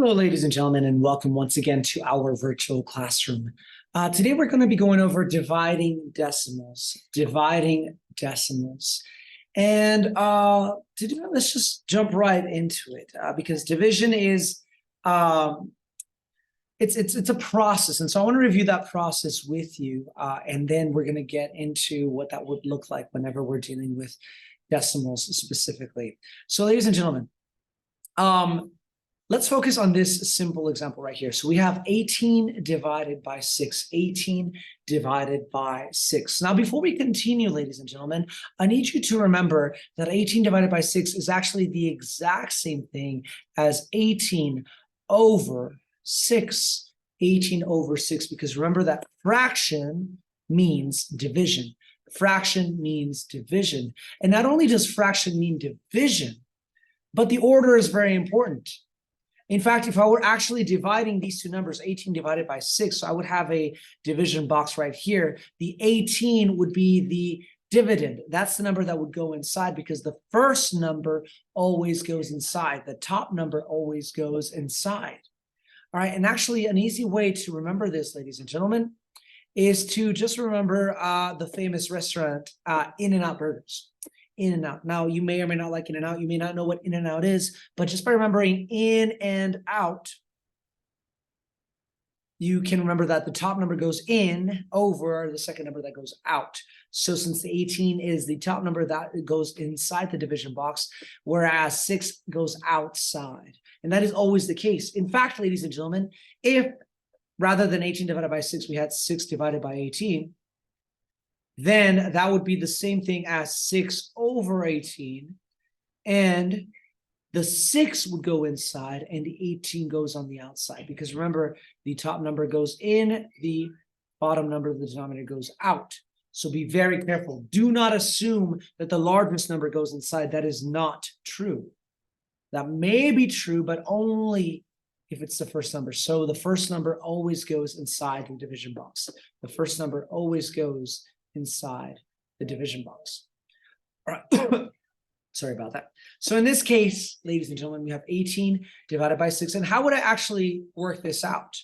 Hello, ladies and gentlemen, and welcome once again to our virtual classroom. Today, we're going to be going over dividing decimals. And to do that, let's just jump right into it because division is, it's a process. And so I want to review that process with you, and then we're going to get into what that would look like whenever we're dealing with decimals specifically. So, ladies and gentlemen, let's focus on this simple example right here. So we have 18 divided by 6, 18 divided by 6. Now, before we continue, ladies and gentlemen, I need you to remember that 18 divided by 6 is actually the exact same thing as 18 over 6. 18 over 6, because remember that fraction means division. Fraction means division. And not only does fraction mean division, but the order is very important. In fact, if I were actually dividing these two numbers, 18 divided by 6, so I would have a division box right here. The 18 would be the dividend. That's the number that would go inside because the first number always goes inside. The top number always goes inside. All right, and actually an easy way to remember this, ladies and gentlemen, is to just remember the famous restaurant In-N-Out Burgers. In-N-Out. Now, you may or may not like In-N-Out. You may not know what In-N-Out is, but just by remembering in and out, you can remember that the top number goes in over the second number that goes out. So since the 18 is the top number, that goes inside the division box, whereas 6 goes outside. And that is always the case. In fact, ladies and gentlemen, if rather than 18 divided by 6, we had 6 divided by 18, then that would be the same thing as 6 over 18. And the 6 would go inside and the 18 goes on the outside. Because remember, the top number goes in, the bottom number of the denominator goes out. So be very careful. Do not assume that the largest number goes inside. That is not true. That may be true, but only if it's the first number. So the first number always goes inside the division box. The first number always goes inside the division box. All right. Sorry about that. So in this case, ladies and gentlemen, we have 18 divided by 6. And how would I actually work this out?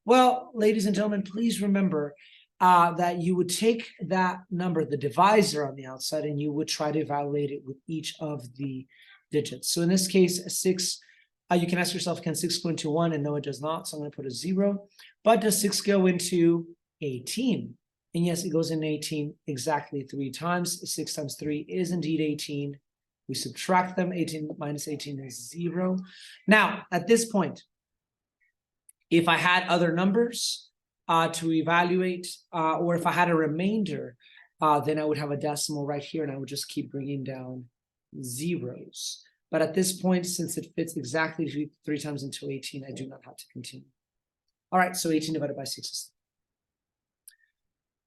Well, ladies and gentlemen, please remember that you would take that number, the divisor on the outside, and you would try to evaluate it with each of the digits. So in this case, 6, you can ask yourself, can 6 go into 1? And no, it does not. So I'm going to put a 0. But does 6 go into 18? And yes, it goes in 18 exactly 3 times. 6 times 3 is indeed 18. We subtract them. 18 minus 18 is 0. Now, at this point, if I had other numbers to evaluate, or if I had a remainder, then I would have a decimal right here, and I would just keep bringing down zeros. But at this point, since it fits exactly 3 times into 18, I do not have to continue. All right, so 18 divided by 6 is 3.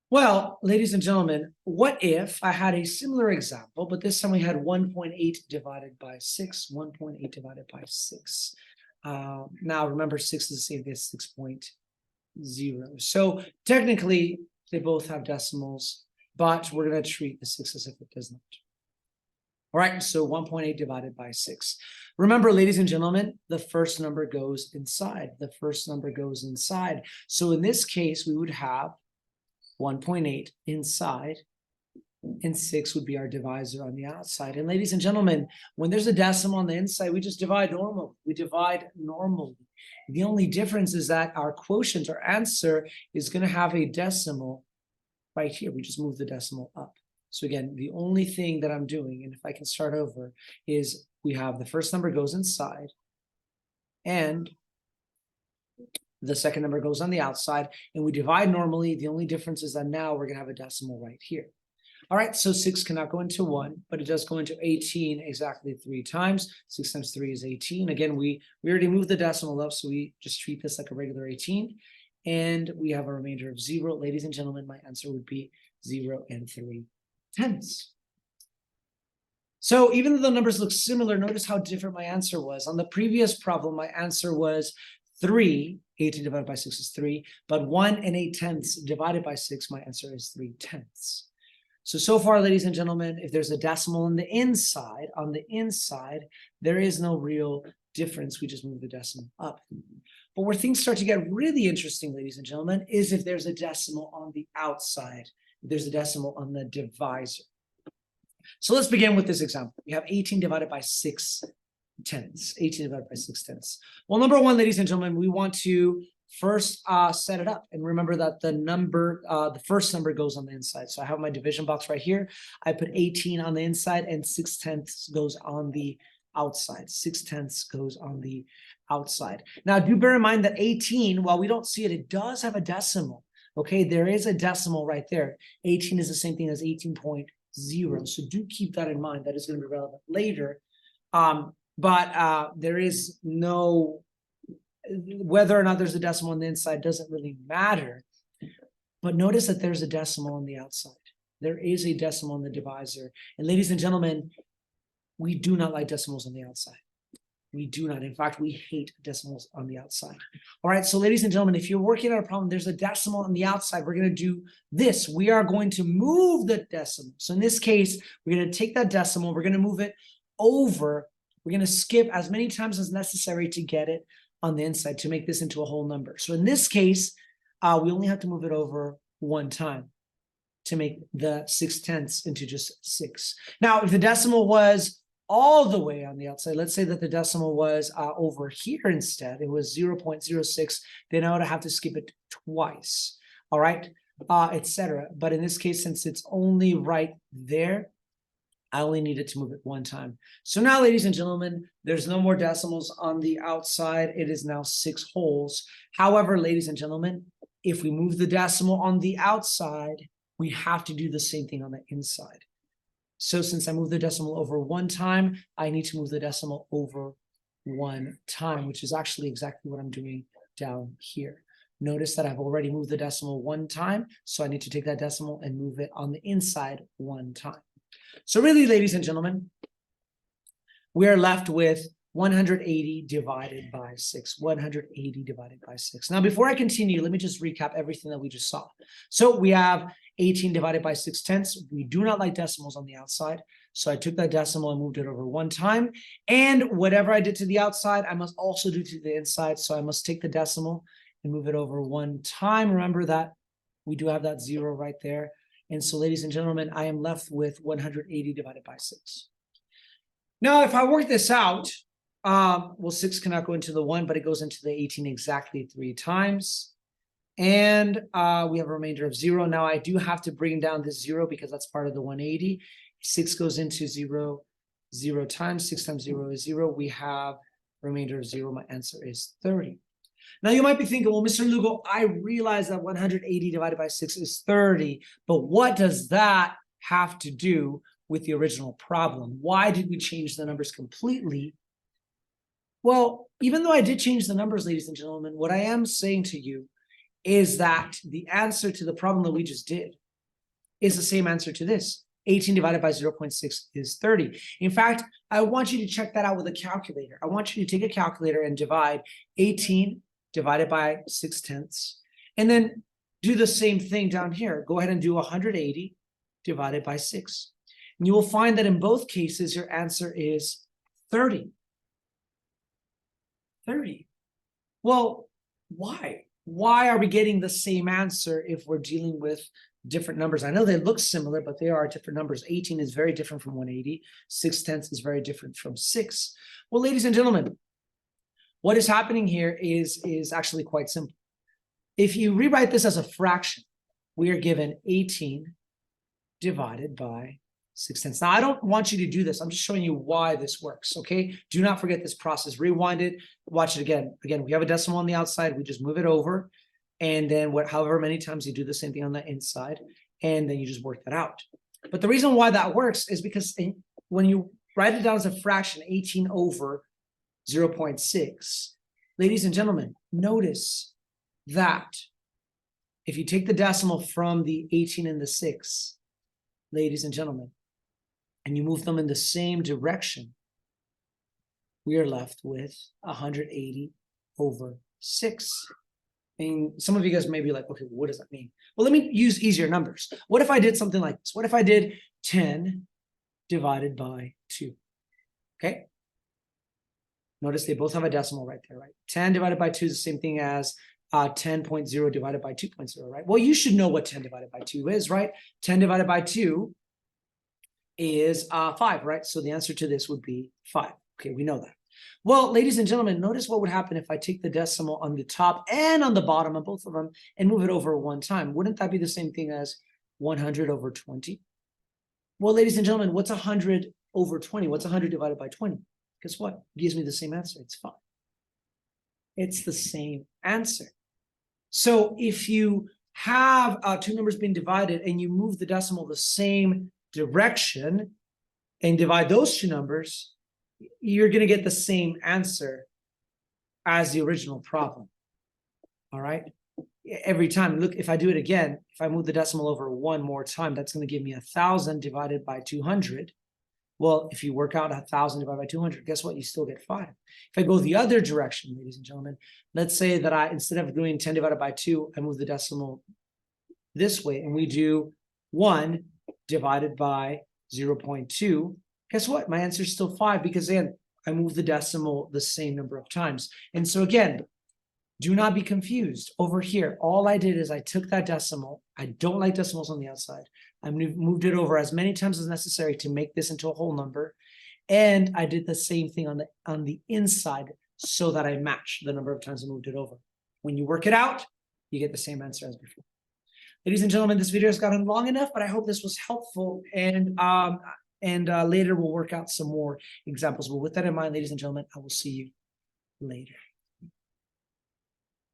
Well, ladies and gentlemen, what if I had a similar example, but this time we had 1.8 divided by 6, 1.8 divided by 6. Now, remember, 6 is the same as 6.0. So technically, they both have decimals, but we're going to treat the 6 as if it does not. All right, so 1.8 divided by 6. Remember, ladies and gentlemen, the first number goes inside. The first number goes inside. So in this case, we would have 1.8 inside, and 6 would be our divisor on the outside. And ladies and gentlemen, when there's a decimal on the inside, we just divide normally. We divide normally. The only difference is that our quotient, our answer, is going to have a decimal right here. We just move the decimal up. So again, the only thing that I'm doing, and if I can start over, is we have the first number goes inside, and the second number goes on the outside, and we divide normally. The only difference is that now we're going to have a decimal right here. All right, so 6 cannot go into 1, but it does go into 18 exactly 3 times. 6 times 3 is 18. Again, we already moved the decimal up, so we just treat this like a regular 18. And we have a remainder of 0. Ladies and gentlemen, my answer would be 0 and 3/10. So even though the numbers look similar, notice how different my answer was. On the previous problem, my answer was 3. 18 divided by 6 is 3, but 1 and 8/10 divided by 6, my answer is 3/10. So far, ladies and gentlemen, if there's a decimal on the inside, there is no real difference, we just move the decimal up. But where things start to get really interesting, ladies and gentlemen, is if there's a decimal on the outside, if there's a decimal on the divisor. So let's begin with this example. We have 18 divided by 6 tenths. 18 divided by 6 tenths. Well, number one, ladies and gentlemen, we want to first set it up. And remember that the first number goes on the inside. So I have my division box right here. I put 18 on the inside and 6 tenths goes on the outside. 6 tenths goes on the outside. Now, do bear in mind that 18, while we don't see it, it does have a decimal. Okay, there is a decimal right there. 18 is the same thing as 18.0. So do keep that in mind. That is going to be relevant later. But there is no, whether or not there's a decimal on the inside doesn't really matter. But notice that there's a decimal on the outside. There is a decimal on the divisor. And ladies and gentlemen, we do not like decimals on the outside. We do not. In fact, we hate decimals on the outside. All right. So ladies and gentlemen, if you're working on a problem, there's a decimal on the outside. We're going to do this. We are going to move the decimal. So in this case, we're going to take that decimal. We're going to move it over. We're going to skip as many times as necessary to get it on the inside to make this into a whole number. So in this case, we only have to move it over one time to make the 6 tenths into just 6. Now, if the decimal was all the way on the outside, let's say that the decimal was over here instead, it was 0.06, then I would have to skip it twice, all right, etc. But in this case, since it's only right there, I only needed to move it one time. So now, ladies and gentlemen, there's no more decimals on the outside. It is now 6 wholes. However, ladies and gentlemen, if we move the decimal on the outside, we have to do the same thing on the inside. So since I moved the decimal over one time, I need to move the decimal over one time, which is actually exactly what I'm doing down here. Notice that I've already moved the decimal one time, so I need to take that decimal and move it on the inside one time. So really, ladies and gentlemen, we are left with 180 divided by 6. 180 divided by 6. Now, before I continue, let me just recap everything that we just saw. So we have 18 divided by 6 tenths. We do not like decimals on the outside. So I took that decimal and moved it over one time. And whatever I did to the outside, I must also do to the inside. So I must take the decimal and move it over one time. Remember that we do have that 0 right there. And so, ladies and gentlemen, I am left with 180 divided by 6. Now, if I work this out, well, 6 cannot go into the 1, but it goes into the 18 exactly 3 times. And we have a remainder of 0. Now, I do have to bring down this 0 because that's part of the 180. 6 goes into 0, 0 times. 6 times 0 is 0. We have a remainder of 0. My answer is 30. Now, you might be thinking, well, Mr. Lugo, I realize that 180 divided by 6 is 30, but what does that have to do with the original problem? Why did we change the numbers completely? Well, even though I did change the numbers, ladies and gentlemen, what I am saying to you is that the answer to the problem that we just did is the same answer to this. 18 divided by 0.6 is 30. In fact, I want you to check that out with a calculator. I want you to take a calculator and divide 18 divided by 6 tenths, and then do the same thing down here. Go ahead and do 180 divided by 6. And you will find that in both cases, your answer is 30. 30. Well, why? Why are we getting the same answer if we're dealing with different numbers? I know they look similar, but they are different numbers. 18 is very different from 180. 6 tenths is very different from 6. Well, ladies and gentlemen, what is happening here is actually quite simple. If you rewrite this as a fraction, we are given 18 divided by 6 tenths. Now, I don't want you to do this. I'm just showing you why this works, okay? Do not forget this process. Rewind it. Watch it again. Again, we have a decimal on the outside. We just move it over. And then however many times you do the same thing on the inside, and then you just work that out. But the reason why that works is because when you write it down as a fraction, 18 over 0.6, ladies and gentlemen, notice that if you take the decimal from the 18 and the 6, ladies and gentlemen, and you move them in the same direction, we are left with 180 over 6. And some of you guys may be like, okay, what does that mean? Well, let me use easier numbers. What if I did something like this? What if I did 10 divided by 2? Okay. Notice they both have a decimal right there, right? 10 divided by 2 is the same thing as 10.0 divided by 2.0, right? Well, you should know what 10 divided by 2 is, right? 10 divided by 2 is 5, right? So the answer to this would be 5. Okay, we know that. Well, ladies and gentlemen, notice what would happen if I take the decimal on the top and on the bottom of both of them and move it over one time. Wouldn't that be the same thing as 100 over 20? Well, ladies and gentlemen, what's 100 over 20? What's 100 divided by 20? Guess what? It gives me the same answer. It's 5. It's the same answer. So if you have two numbers being divided and you move the decimal the same direction and divide those two numbers, you're going to get the same answer as the original problem. All right. Every time, look, if I do it again, if I move the decimal over one more time, that's going to give me 1,000 divided by 200. Well, if you work out 1,000 divided by 200, guess what? You still get 5. If I go the other direction, ladies and gentlemen, let's say that instead of doing 10 divided by 2, I move the decimal this way and we do 1 divided by 0.2. Guess what? My answer is still 5 because again, I moved the decimal the same number of times. And so again, do not be confused. Over here, all I did is I took that decimal. I don't like decimals on the outside. I moved it over as many times as necessary to make this into a whole number. And I did the same thing on the inside so that I matched the number of times I moved it over. When you work it out, you get the same answer as before. Ladies and gentlemen, this video has gotten long enough, but I hope this was helpful. And later we'll work out some more examples. But with that in mind, ladies and gentlemen, I will see you later.